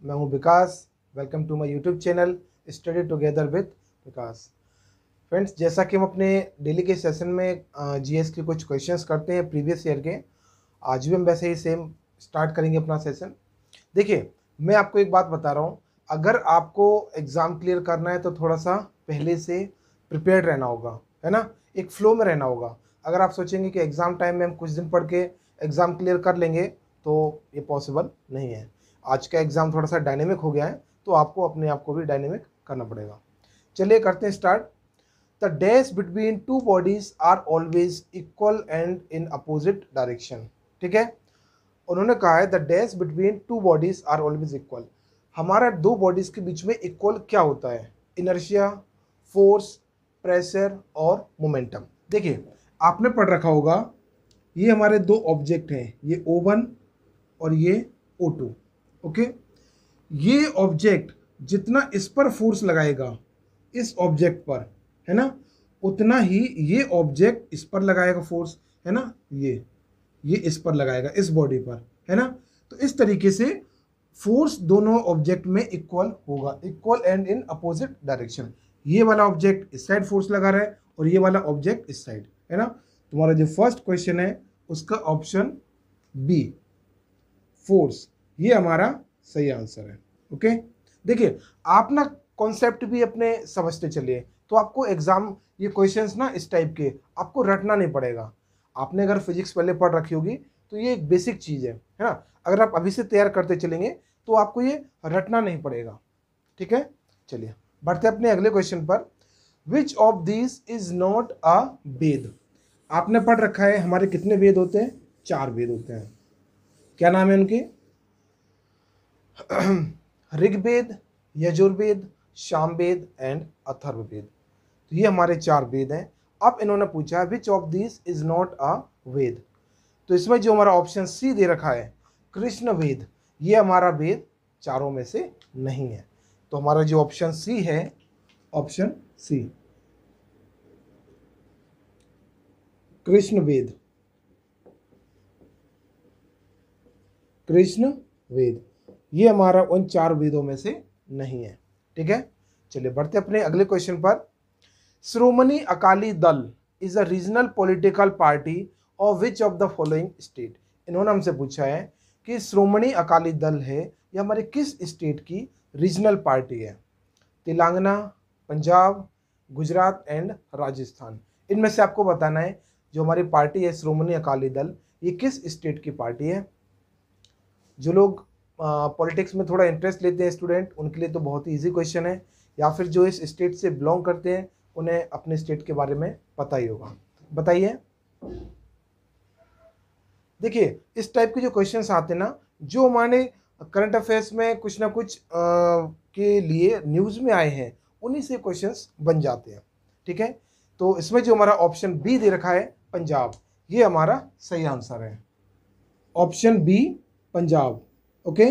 मैं हूं Vikas. Welcome to my YouTube channel study together with Vikas. Friends, जैसा कि हम अपने डेली के सेशन में जीएस के कुछ क्वेश्चंस करते हैं प्रीवियस ईयर के, आज भी हम वैसे ही सेम स्टार्ट करेंगे अपना सेशन। देखिए, मैं आपको एक बात बता रहा हूँ, अगर आपको एग्ज़ाम क्लियर करना है तो थोड़ा सा पहले से प्रिपेयर्ड रहना होगा, है ना। एक फ्लो में रहना होगा। अगर आप सोचेंगे कि एग्ज़ाम टाइम में हम कुछ दिन पढ़ के एग्ज़ाम क्लियर कर लेंगे तो ये पॉसिबल नहीं है। आज का एग्ज़ाम थोड़ा सा डायनेमिक हो गया है, तो आपको अपने आप को भी डायनेमिक करना पड़ेगा। चलिए करते हैं start. The dash between two bodies are always equal and in opposite direction. ठीक है, उन्होंने कहा है the dash between two bodies are always equal. हमारा दो बॉडीज के बीच में इक्वल क्या होता है? इनर्शिया, फोर्स, प्रेशर और मोमेंटम। देखिए, आपने पढ़ रखा होगा, ये हमारे दो ऑब्जेक्ट हैं, ये O1 और ये O2। ओके, ये ऑब्जेक्ट जितना इस पर फोर्स लगाएगा, इस ऑब्जेक्ट पर, है ना, उतना ही ये ऑब्जेक्ट इस पर लगाएगा फोर्स, है ना। ये इस पर लगाएगा, इस बॉडी पर, है ना। तो इस तरीके से फोर्स दोनों ऑब्जेक्ट में इक्वल होगा, equal and in opposite direction. ये वाला ऑब्जेक्ट इस साइड फोर्स लगा रहा है और ये वाला ऑब्जेक्ट इस साइड, है ना। तुम्हारा जो फर्स्ट क्वेश्चन है उसका ऑप्शन बी, फोर्स, ये हमारा सही आंसर है। ओके, देखिए, आप ना कॉन्सेप्ट भी अपने समझते चलिए, तो आपको एग्जाम ये क्वेश्चंस ना इस टाइप के आपको रटना नहीं पड़ेगा। आपने अगर फिजिक्स पहले पढ़ रखी होगी तो ये एक बेसिक चीज़ है ना। अगर आप अभी से तैयार करते चलेंगे तो आपको ये रटना नहीं पड़ेगा। ठीक है, चलिए बढ़ते अपने अगले क्वेश्चन पर। Which of this is not a Veda? आपने पढ़ रखा है हमारे कितने वेद होते हैं? 4 वेद होते हैं। क्या नाम है उनके? ऋग्वेद, यजुर्वेद, सामवेद एंड अथर्ववेद। तो ये हमारे 4 वेद हैं। अब इन्होंने पूछा which of this is not a Veda, तो इसमें जो हमारा ऑप्शन सी दे रखा है कृष्ण वेद, ये हमारा वेद चारों में से नहीं है। तो हमारा जो ऑप्शन सी है, ऑप्शन सी, कृष्ण वेद, कृष्ण वेद, ये हमारा उन 4 वेदों में से नहीं है। ठीक है, चलिए बढ़ते अपने अगले क्वेश्चन पर। श्रोमणी Akali Dal is a regional political party of which of the following state? इन्होंने हमसे पूछा है कि श्रोमणी अकाली दल है ये हमारे किस स्टेट की रीजनल पार्टी है? तेलंगाना, पंजाब, गुजरात एंड राजस्थान। इनमें से आपको बताना है जो हमारी पार्टी है श्रोमणी अकाली दल, ये किस स्टेट की पार्टी है। जो लोग पॉलिटिक्स में थोड़ा इंटरेस्ट लेते हैं स्टूडेंट, उनके लिए तो बहुत ही ईजी क्वेश्चन है, या फिर जो इस स्टेट से बिलोंग करते हैं उन्हें अपने स्टेट के बारे में पता ही होगा। बताइए। देखिए, इस टाइप के जो क्वेश्चंस आते हैं ना, जो हमारे करंट अफेयर्स में कुछ ना कुछ के लिए न्यूज़ में आए हैं, उन्हीं से क्वेश्चंस बन जाते हैं। ठीक है, तो इसमें जो हमारा ऑप्शन बी दे रखा है पंजाब, ये हमारा सही आंसर है। Option B, Punjab. Okay,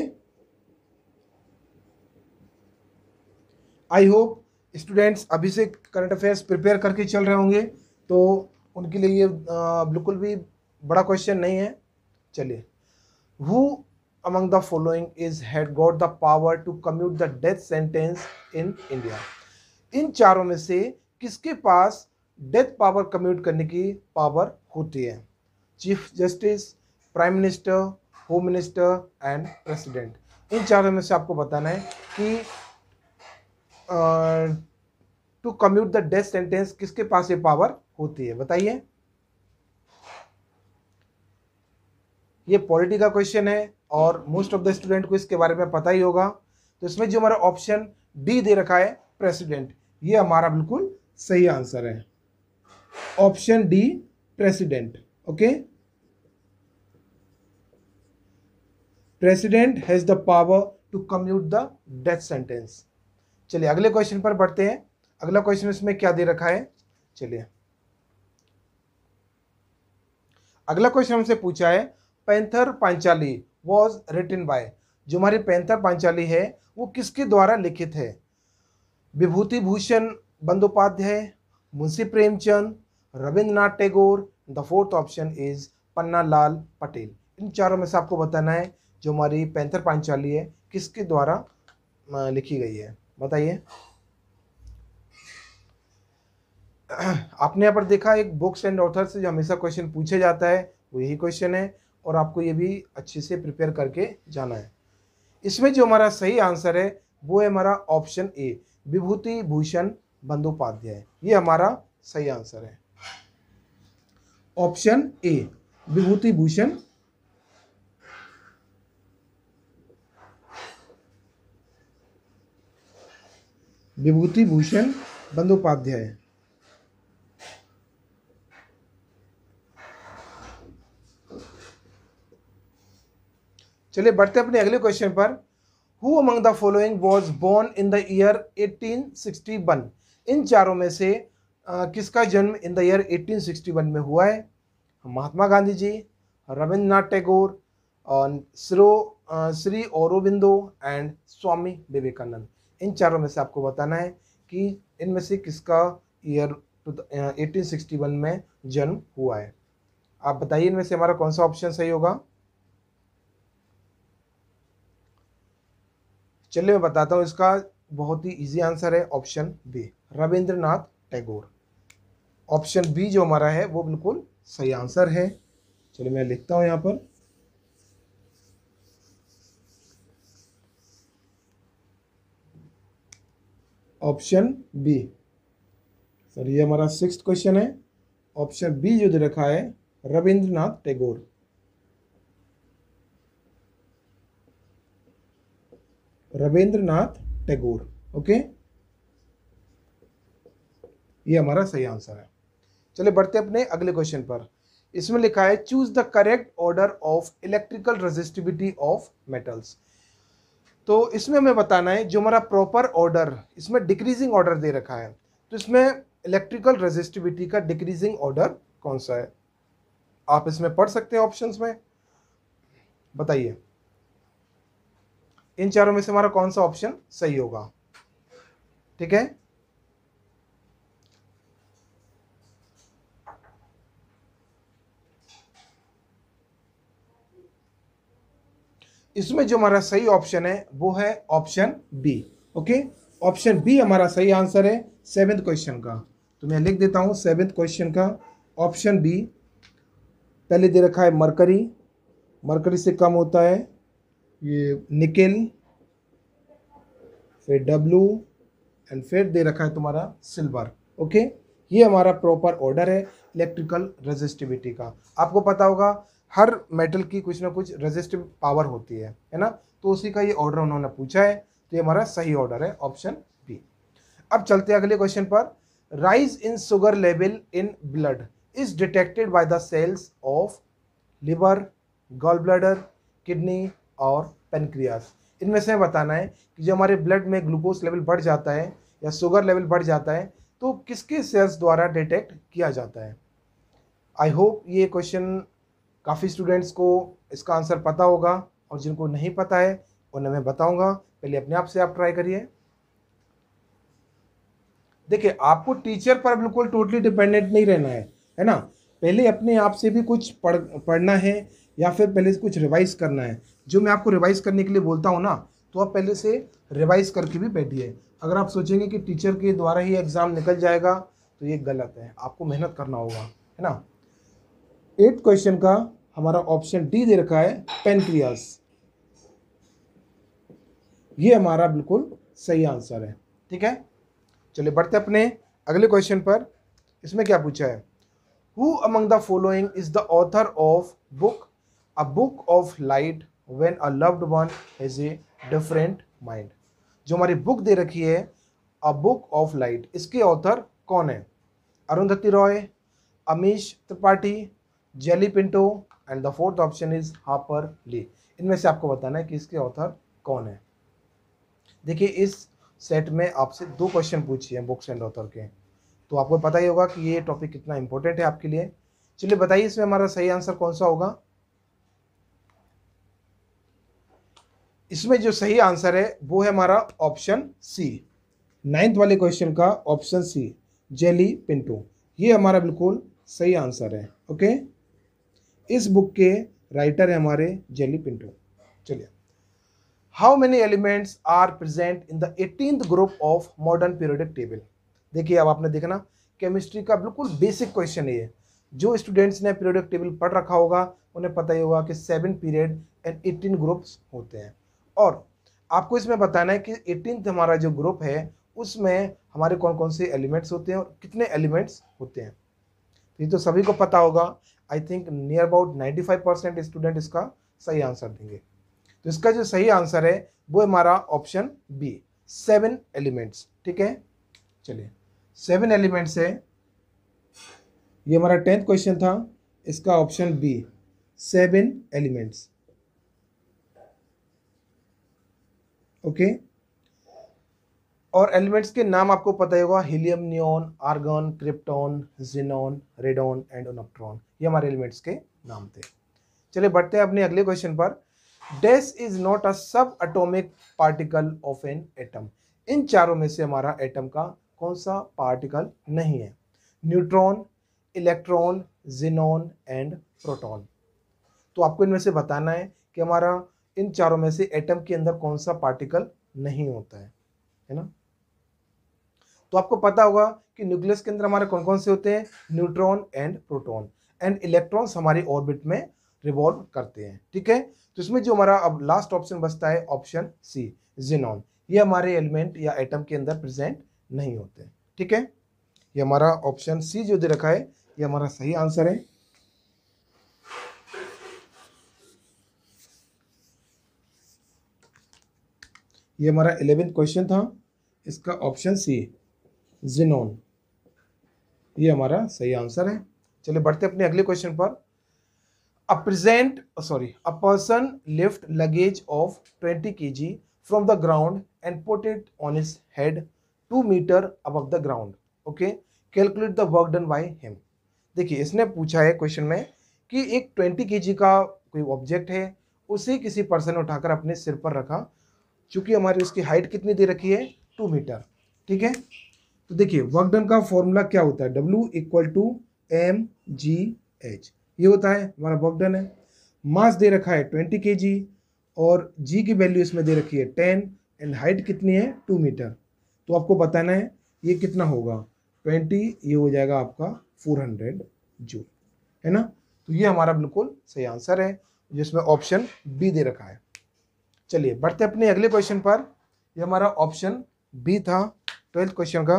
I hope students अभी से करंट अफेयर्स प्रिपेयर करके चल रहे होंगे, तो उनके लिए ये बिल्कुल भी बड़ा क्वेश्चन नहीं है। चलिए, who among the following is had got the power to commute the death sentence in India? इन चारों में से किसके पास डेथ पावर कम्यूट करने की पावर होती है? Chief justice, prime minister, home minister and president. इन चारों में से आपको बताना है कि to commute the death sentence किसके पास ये पावर होती है, बताइए। ये पॉलिटी का क्वेश्चन है और मोस्ट ऑफ द स्टूडेंट को इसके बारे में पता ही होगा। तो इसमें जो हमारा ऑप्शन डी दे रखा है प्रेसिडेंट, ये हमारा बिल्कुल सही आंसर है। Option D, president. Okay, president has the power to commute the death sentence. चलिए अगले क्वेश्चन पर बढ़ते हैं। अगला क्वेश्चन इसमें क्या दे रखा है? चलिए, अगला क्वेश्चन हमसे पूछा है Pather Panchali was written by. जो हमारी पैंथर पांचाली है वो किसके द्वारा लिखित है? Bibhuti Bhushan Bandopadhyay, Munshi Premchand, Rabindranath Tagore. The fourth option is Panna Lal Patel. इन चारों में से आपको बताना है जो हमारी पैंथर पांचाली है किसके द्वारा लिखी गई है, बताइए। आपने यहाँ पर देखा एक बुक्स एंड ऑथर से जो हमेशा क्वेश्चन पूछा जाता है वो यही क्वेश्चन है, और आपको ये भी अच्छे से प्रिपेयर करके जाना है। इसमें जो हमारा सही आंसर है वो है हमारा ऑप्शन ए, विभूति भूषण बंदोपाध्याय। ये हमारा सही आंसर है, ऑप्शन ए, विभूति भूषण बंदोपाध्याय। चलिए बढ़ते अपने अगले क्वेश्चन पर। Who among the following was born in the year 1861? इन चारों में से किसका जन्म इन द ईयर 1861 में हुआ है? महात्मा गांधी जी, रविंद्रनाथ टैगोर, श्री औरोबिंदो एंड स्वामी विवेकानंद। इन चारों में से आपको बताना है कि इनमें से किसका ईयर 1861 में जन्म हुआ है। आप बताइए इनमें से हमारा कौन सा ऑप्शन सही होगा। चलिए मैं बताता हूँ, इसका बहुत ही इजी आंसर है option B, Rabindranath Tagore. Option B जो हमारा है वो बिल्कुल सही आंसर है। चलिए मैं लिखता हूँ यहाँ पर, ऑप्शन बी। सर ये हमारा 6th क्वेश्चन है, ऑप्शन बी जो दे रखा है रविंद्रनाथ टैगोर। रविंद्रनाथ टैगोर, ओके, ये हमारा सही आंसर है। चलिए बढ़ते अपने अगले क्वेश्चन पर। इसमें लिखा है choose the correct order of electrical resistivity of metals. तो इसमें हमें बताना है जो हमारा प्रॉपर ऑर्डर, इसमें डिक्रीजिंग ऑर्डर दे रखा है, तो इसमें इलेक्ट्रिकल रेजिस्टिविटी का डिक्रीजिंग ऑर्डर कौन सा है? आप इसमें पढ़ सकते हैं ऑप्शंस में, बताइए इन चारों में से हमारा कौन सा ऑप्शन सही होगा। ठीक है, इसमें जो हमारा सही ऑप्शन है वो है option B. Okay, option B हमारा सही आंसर है 7th क्वेश्चन का। तो मैं लिख देता हूं 7th क्वेश्चन का ऑप्शन बी। पहले दे रखा है मरकरी, मरकरी से कम होता है ये निकेल, फिर डब्लू एंड फिर दे रखा है तुम्हारा सिल्वर। ओके, ये हमारा प्रॉपर ऑर्डर है इलेक्ट्रिकल रेजिस्टिविटी का। आपको पता होगा हर मेटल की कुछ ना कुछ रेजिस्टिव पावर होती है ना, तो उसी का ये ऑर्डर उन्होंने पूछा है, तो ये हमारा सही ऑर्डर है ऑप्शन बी। अब चलते हैं अगले क्वेश्चन पर। Rise in sugar level in blood is detected by the cells of liver, gall bladder, kidney और पेनक्रियास। इनमें से बताना है कि जो हमारे ब्लड में ग्लूकोज लेवल बढ़ जाता है या शुगर लेवल बढ़ जाता है तो किसके सेल्स द्वारा डिटेक्ट किया जाता है। आई होप ये क्वेश्चन काफ़ी स्टूडेंट्स को इसका आंसर पता होगा, और जिनको नहीं पता है उन्हें मैं बताऊंगा। पहले अपने आप से आप ट्राई करिए। देखिए आपको टीचर पर बिल्कुल टोटली डिपेंडेंट नहीं रहना है ना। पहले अपने आप से भी कुछ पढ़ना है या फिर पहले से कुछ रिवाइज करना है। जो मैं आपको रिवाइज करने के लिए बोलता हूँ ना, तो आप पहले से रिवाइज करके भी बैठिए। अगर आप सोचेंगे कि टीचर के द्वारा ही एग्ज़ाम निकल जाएगा तो ये गलत है, आपको मेहनत करना होगा, है ना। 8th क्वेश्चन का हमारा ऑप्शन डी दे रखा है पेनक्रियास। ये हमारा बिल्कुल सही आंसर है। ठीक है, चलिए बढ़ते अपने अगले क्वेश्चन पर। इसमें क्या पूछा है, who among the following is the author of book a book of light when a loved one has a different mind. जो हमारी बुक दे रखी है अ बुक ऑफ लाइट, इसके ऑथर कौन है? Arundhati Roy, Amish Tripathi, Jerry Pinto and the 4th option is Harper Lee. इनमें से आपको बताना है कि इसके ऑथर कौन है। देखिए इस सेट में आपसे 2 क्वेश्चन पूछे हैं बुक्स एंड ऑथर के, तो आपको पता ही होगा कि ये टॉपिक कितना इंपॉर्टेंट है आपके लिए। चलिए बताइए इसमें हमारा सही आंसर कौन सा होगा। इसमें जो सही आंसर है वो है हमारा ऑप्शन सी, 9th वाले क्वेश्चन का ऑप्शन सी, जेली पिंटो। ये हमारा बिल्कुल सही आंसर है। ओके, इस बुक के राइटर है हमारे जेली पिंटो। चलिए, how many elements are present in the 18th group of modern periodic table. देखिए, अब आपने देखना केमिस्ट्री का बिल्कुल बेसिक क्वेश्चन है ये। जो स्टूडेंट्स ने पीरियोडिक टेबल पढ़ रखा होगा उन्हें पता ही होगा कि 7 पीरियड एंड 18 ग्रुप्स होते हैं, और आपको इसमें बताना है कि 18th हमारा जो ग्रुप है उसमें हमारे कौन कौन से एलिमेंट्स होते हैं और कितने एलिमेंट्स होते हैं। ये तो सभी को पता होगा। I think near about 95% student इसका सही आंसर देंगे। तो इसका जो सही आंसर है वो हमारा ऑप्शन बी, 7 एलिमेंट्स। ठीक है, चलिए 7 एलिमेंट्स है, ये हमारा 10th क्वेश्चन था, इसका ऑप्शन बी 7 एलिमेंट्स। ओके, और एलिमेंट्स के नाम आपको पता ही होगा, helium, neon, argon, krypton, xenon, radon and electron. ये हमारे एलिमेंट्स के नाम थे। चलिए बढ़ते हैं अपने अगले क्वेश्चन पर। Dash is not a subatomic particle of an atom. इन चारों में से हमारा एटम का कौन सा पार्टिकल नहीं है? Neutron, electron, xenon and proton. तो आपको इनमें से बताना है कि हमारा इन चारों में से एटम के अंदर कौन सा पार्टिकल नहीं होता है ना। तो आपको पता होगा कि न्यूक्लियस के अंदर हमारे कौन कौन से होते हैं? Neutron and proton, and electrons हमारी ऑर्बिट में रिवॉल्व करते हैं। ठीक है, तो इसमें जो हमारा अब लास्ट ऑप्शन बचता है ऑप्शन सी, जिनॉन। ये हमारे एलिमेंट या एटम के अंदर प्रेजेंट नहीं होते। ठीक है, ये हमारा ऑप्शन सी जो दे रखा है ये हमारा सही आंसर है। ये हमारा 11th क्वेश्चन था, इसका ऑप्शन सी, जिनॉन, ये हमारा सही आंसर है। चलिए बढ़ते अपने अगले क्वेश्चन पर। A person lift luggage of 20 kg from the ground and put it on his head 2 metre above the ground. Okay, calculate the work done by him. देखिए, इसने पूछा है क्वेश्चन में कि एक 20 kg का कोई ऑब्जेक्ट है, उसे किसी पर्सन ने उठाकर अपने सिर पर रखा। चूंकि हमारी उसकी हाइट कितनी दे रखी है? 2 मीटर। ठीक है, तो देखिए वर्क डन का फॉर्मूला क्या होता है? W = mgh, ये होता है हमारा वर्क डन है। मास दे रखा है 20 kg और g की वैल्यू इसमें दे रखी है 10 एंड हाइट कितनी है? 2 मीटर। तो आपको बताना है ये कितना होगा? 20, ये हो जाएगा आपका 400 जूल, है ना। तो ये हमारा बिल्कुल सही आंसर है जिसमें ऑप्शन बी दे रखा है। चलिए बढ़ते अपने अगले क्वेश्चन पर। ये हमारा ऑप्शन बी था 12th क्वेश्चन का।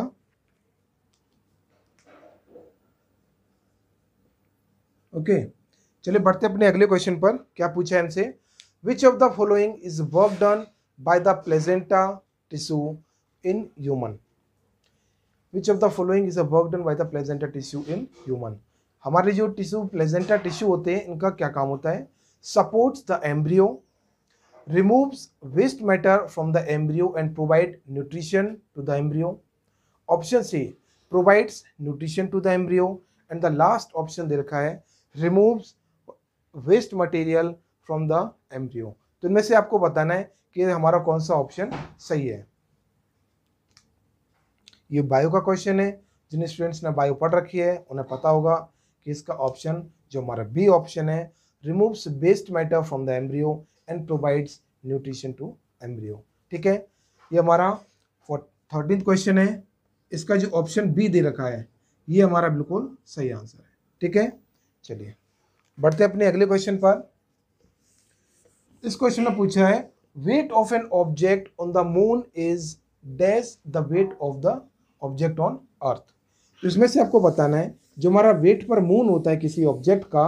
ओके, चलिए बढ़ते अपने अगले क्वेश्चन पर। क्या पूछा है हमसे? Which of the following is work done by the placenta tissue in human. Which of the following is a work done by the placenta tissue in human. हमारे जो टिश्यू प्लेजेंटा टिश्यू होते हैं इनका क्या काम होता है? Supports the embryo, removes waste matter from the embryo and provide nutrition to the embryo. Option C, provides nutrition to the embryo, and the last option दे रखा है removes waste material from the embryo। तो इनमें से आपको बताना है कि हमारा कौन सा ऑप्शन सही है। ये बायो का क्वेश्चन है, जिन स्टूडेंट्स ने बायो पढ़ रखी है उन्हें पता होगा कि इसका ऑप्शन जो हमारा बी ऑप्शन है, removes waste matter from the embryo and provides nutrition to embryo. ठीक है, ये हमारा 13th क्वेश्चन है, इसका जो ऑप्शन बी दे रखा है ये हमारा बिल्कुल सही आंसर है। ठीक है, चलिए बढ़ते अपने अगले क्वेश्चन पर। इस क्वेश्चन में पूछा है weight of an object on the moon is dash the weight of the object on earth. तो इसमें से आपको बताना है जो हमारा वेट पर मून होता है किसी ऑब्जेक्ट का,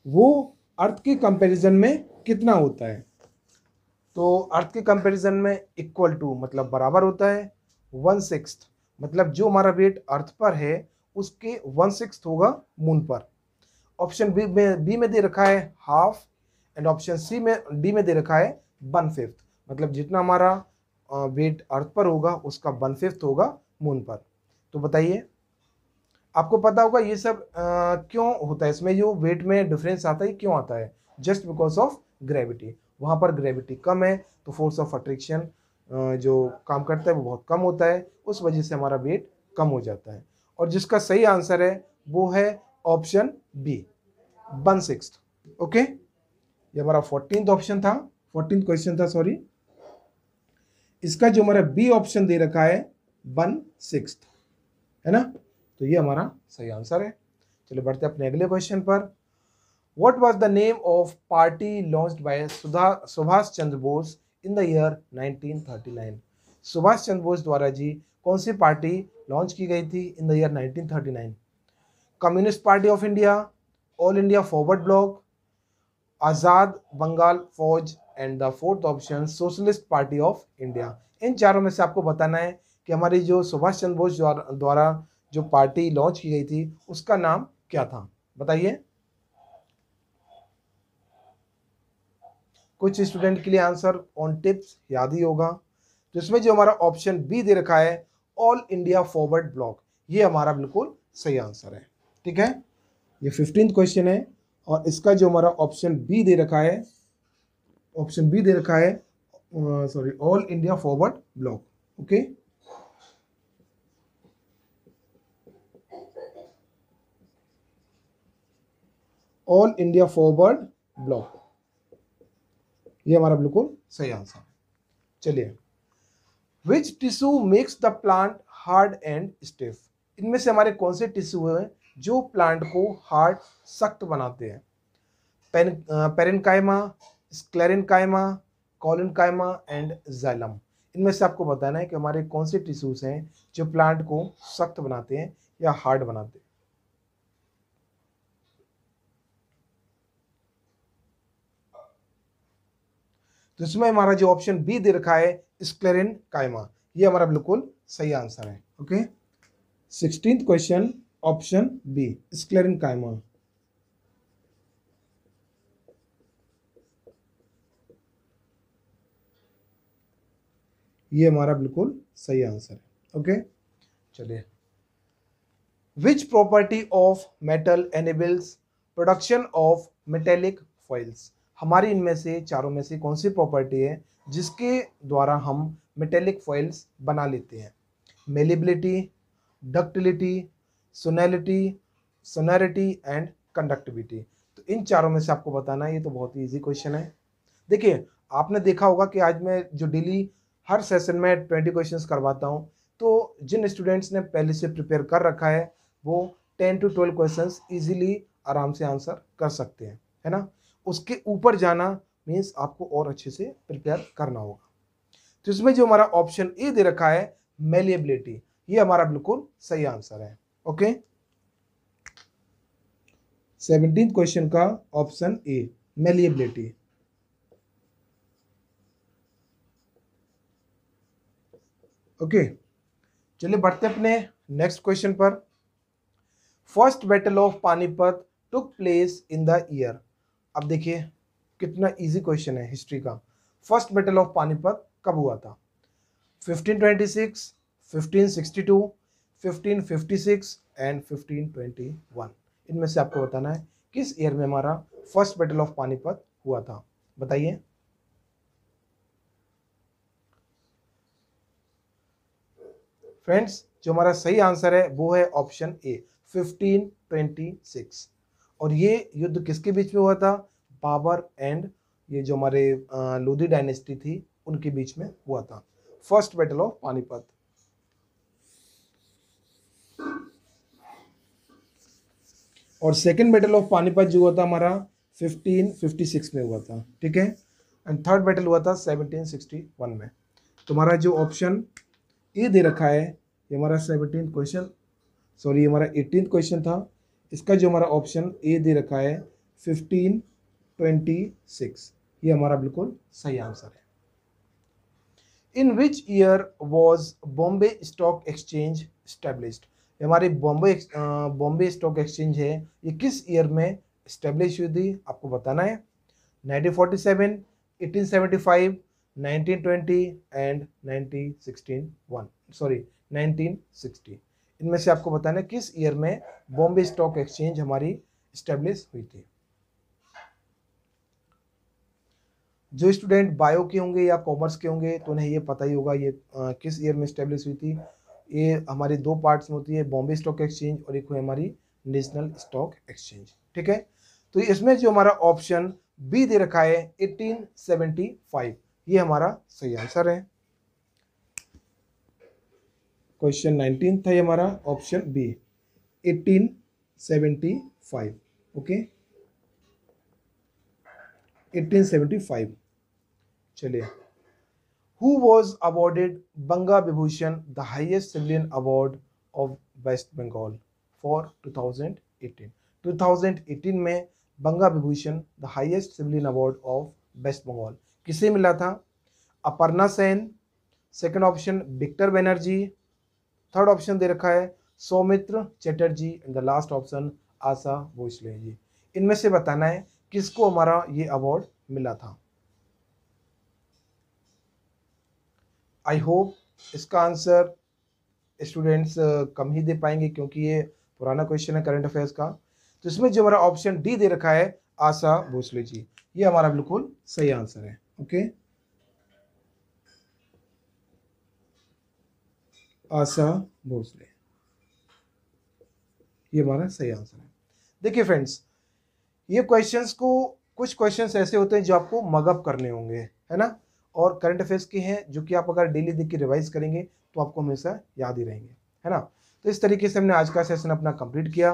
वो अर्थ के कंपैरिजन में कितना होता है। तो अर्थ के कंपैरिजन में इक्वल टू मतलब बराबर होता है 1/6, मतलब जो हमारा वेट अर्थ पर है उसके 1/6 होगा मून पर। ऑप्शन बी में दे रखा है हाफ, एंड ऑप्शन सी में डी में दे रखा है 1/5, मतलब जितना हमारा वेट अर्थ पर होगा उसका 1/5 होगा मून पर। तो बताइए, आपको पता होगा ये सब क्यों होता है, इसमें जो वेट में डिफरेंस आता है क्यों आता है? Just because of gravity. वहाँ पर ग्रेविटी कम है तो फोर्स ऑफ अट्रैक्शन जो काम करता है वो बहुत कम होता है, उस वजह से हमारा वेट कम हो जाता है। और जिसका सही आंसर है वो है ऑप्शन बी 1/6। ओके, ये हमारा 14th ऑप्शन था। 14th क्वेश्चन था, सॉरी। इसका जो हमारा बी ऑप्शन दे रखा है 1/6, है ना, तो ये हमारा सही आंसर है। चलिए बढ़ते हैं अपने अगले क्वेश्चन पर। What was the name of party launched by Subhash Chandra Bose in the year 1939? Subhash Chandra Bose द्वारा जी कौन सी पार्टी लॉन्च की गई थी in the year 1939? Communist party of India, all India forward bloc, Azad Bengal Fauj, and the fourth option socialist party of India. इन चारों में से आपको बताना है कि हमारी जो सुभाष चंद्र बोस द्वारा जो पार्टी लॉन्च की गई थी उसका नाम क्या था, बताइए। कुछ स्टूडेंट के लिए आंसर ऑन टिप्स याद ही होगा। तो इसमें जो हमारा ऑप्शन बी दे रखा है ऑल इंडिया फॉरवर्ड ब्लॉक, ये हमारा बिल्कुल सही आंसर है। ठीक है, ये 15th क्वेश्चन है और इसका जो हमारा ऑप्शन बी दे रखा है, sorry, all India forward bloc. Okay, all India forward bloc, ये हमारा बिल्कुल सही आंसर है। चलिए, which tissue makes the plant hard and stiff? इनमें से हमारे कौन से टिश्यू हैं जो प्लांट को हार्ड सख्त बनाते हैं? Parenchyma, sclerenchyma, collenchyma and xylem. इनमें से आपको बताना है कि हमारे कौन से टिश्यूज हैं जो प्लांट को सख्त बनाते हैं या हार्ड बनाते हैं। तो इसमें हमारा जो ऑप्शन बी दे रखा है स्क्लेरेन्काइमा, ये हमारा बिल्कुल सही आंसर है। Okay, 16th question, option B sclerenchyma. ये हमारा बिल्कुल सही आंसर है। ओके, चलिए, which property of metal enables production of metallic foils? हमारी इनमें से चारों में से कौन सी प्रॉपर्टी है जिसके द्वारा हम मेटेलिक फॉइल्स बना लेते हैं? Malleability, ductility, sonority and conductivity. तो इन चारों में से आपको बताना है। ये तो बहुत ही इजी क्वेश्चन है। देखिए, आपने देखा होगा कि आज मैं जो डेली हर सेशन में 20 क्वेश्चंस करवाता हूं, तो जिन स्टूडेंट्स ने पहले से प्रिपेयर कर रखा है वो 10 to 12 क्वेश्चंस इजीली आराम से आंसर कर सकते हैं, है ना। उसके ऊपर जाना मीन्स आपको और अच्छे से प्रिपेयर करना होगा। तो इसमें जो हमारा ऑप्शन ए दे रखा है मेलिएबिलिटी, ये हमारा बिल्कुल सही आंसर है। ओके, 17th क्वेश्चन का ऑप्शन ए मेलिएबिलिटी। ओके, चलिए बढ़ते अपने नेक्स्ट क्वेश्चन पर। First battle of Panipat took place in the year. अब देखिए कितना इजी क्वेश्चन है हिस्ट्री का। फर्स्ट बैटल ऑफ पानीपत कब हुआ था? 1526, 1562, 1556 एंड 1521। इनमें से आपको बताना है किस ईयर में हमारा फर्स्ट बैटल ऑफ पानीपत हुआ था, बताइए। फ्रेंड्स, जो हमारा सही आंसर है वो है ऑप्शन ए 1526। और ये युद्ध किसके बीच में हुआ था? बाबर एंड ये जो हमारे लोधी डायनेस्टी थी उनके बीच में हुआ था फर्स्ट बैटल ऑफ पानीपत। और सेकेंड बैटल ऑफ पानीपत जो हुआ था हमारा 1556 में हुआ था, ठीक है। एंड थर्ड बैटल हुआ था 1761 में। तुम्हारा जो ऑप्शन ए दे रखा है ये हमारा 17th क्वेश्चन, सॉरी ये हमारा 18th क्वेश्चन था। इसका जो हमारा ऑप्शन ए दे रखा है 1526, ये हमारा बिल्कुल सही आंसर है। In which year was Bombay stock exchange established? हमारी बॉम्बे स्टॉक एक्सचेंज है ये किस ईयर में स्टैब्लिश हुई थी, आपको बताना है। 1947, 1875, 1920 एंड 1960। इनमें से आपको बताना है किस ईयर में बॉम्बे स्टॉक एक्सचेंज हमारी स्टैब्लिश हुई थी। जो स्टूडेंट बायो के होंगे या कॉमर्स के होंगे तो उन्हें ये पता ही होगा ये किस ईयर में स्टैब्लिश हुई थी। ये हमारी दो पार्ट्स में होती है, बॉम्बे स्टॉक एक्सचेंज और एक हुई हमारी नेशनल स्टॉक एक्सचेंज, ठीक है। तो इसमें जो हमारा ऑप्शन बी दे रखा है 1875, ये हमारा सही आंसर है। क्वेश्चन 19 था ये हमारा, ऑप्शन बी 1875। ओके 1875। चलिए, who was awarded Banga Vibhushan, the highest civilian award of West Bengal for 2018। 2018 में Banga Vibhushan the highest civilian award of West Bengal किसे मिला था? Aparna Sen, second option Victor Banerjee, third option दे रखा है Soumitra Chatterjee, and the last option Asha Bhosle ji. इनमें से बताना है किसको हमारा ये अवार्ड मिला था। आई होप इसका आंसर स्टूडेंट्स कम ही दे पाएंगे क्योंकि ये पुराना क्वेश्चन है करंट अफेयर्स का। तो इसमें जो हमारा ऑप्शन डी दे रखा है आशा भोसले जी, ये हमारा बिल्कुल सही आंसर है। ओके, आशा भोसले, ये हमारा सही आंसर है। देखिए फ्रेंड्स, ये क्वेश्चंस को, कुछ क्वेश्चंस ऐसे होते हैं जो आपको मगअप करने होंगे, है ना, और करंट अफेयर्स के हैं जो कि आप अगर डेली देख के रिवाइज करेंगे तो आपको हमेशा याद ही रहेंगे, है ना। तो इस तरीके से हमने आज का सेशन अपना कंप्लीट किया।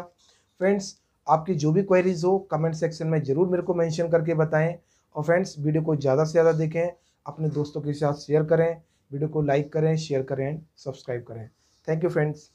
फ्रेंड्स, आपकी जो भी क्वेरीज हो कमेंट सेक्शन में ज़रूर मेरे को मेंशन करके बताएं। और फ्रेंड्स, वीडियो को ज़्यादा से ज़्यादा देखें, अपने दोस्तों के साथ शेयर करें, वीडियो को लाइक करें, शेयर करें, सब्सक्राइब करें। Thank you friends.